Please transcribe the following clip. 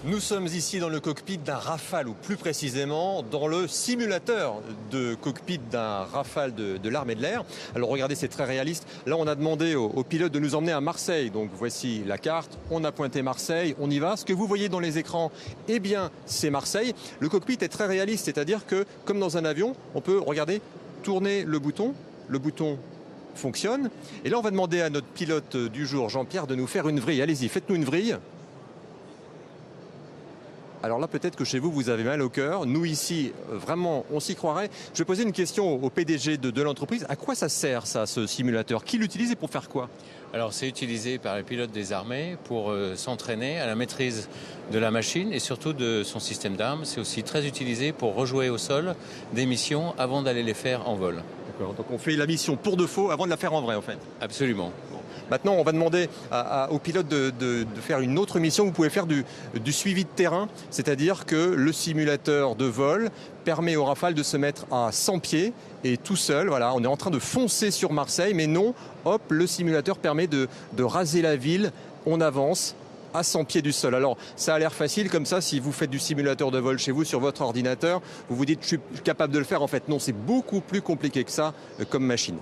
Nous sommes ici dans le cockpit d'un Rafale, ou plus précisément dans le simulateur de cockpit d'un Rafale de l'armée de l'air. Alors regardez, c'est très réaliste. Là, on a demandé au pilote de nous emmener à Marseille. Donc voici la carte, on a pointé Marseille, on y va. Ce que vous voyez dans les écrans, eh bien, c'est Marseille. Le cockpit est très réaliste, c'est-à-dire que, comme dans un avion, on peut, regardez, tourner le bouton fonctionne. Et là, on va demander à notre pilote du jour, Jean-Pierre, de nous faire une vrille. Allez-y, faites-nous une vrille. Alors là, peut-être que chez vous, vous avez mal au cœur. Nous, ici, vraiment, on s'y croirait. Je vais poser une question au PDG de l'entreprise. À quoi ça sert, ça, ce simulateur? Qui l'utilise et pour faire quoi? Alors, c'est utilisé par les pilotes des armées pour s'entraîner à la maîtrise de la machine et surtout de son système d'armes. C'est aussi très utilisé pour rejouer au sol des missions avant d'aller les faire en vol. D'accord, donc on fait la mission pour de faux avant de la faire en vrai, en fait. Absolument. Maintenant, on va demander aux pilotes de faire une autre mission. Vous pouvez faire du suivi de terrain, c'est-à-dire que le simulateur de vol permet au Rafale de se mettre à 100 pieds et tout seul, voilà, on est en train de foncer sur Marseille, mais non, hop, le simulateur permet de raser la ville, on avance à 100 pieds du sol. Alors, ça a l'air facile comme ça, si vous faites du simulateur de vol chez vous sur votre ordinateur, vous vous dites, je suis capable de le faire. En fait, non, c'est beaucoup plus compliqué que ça comme machine.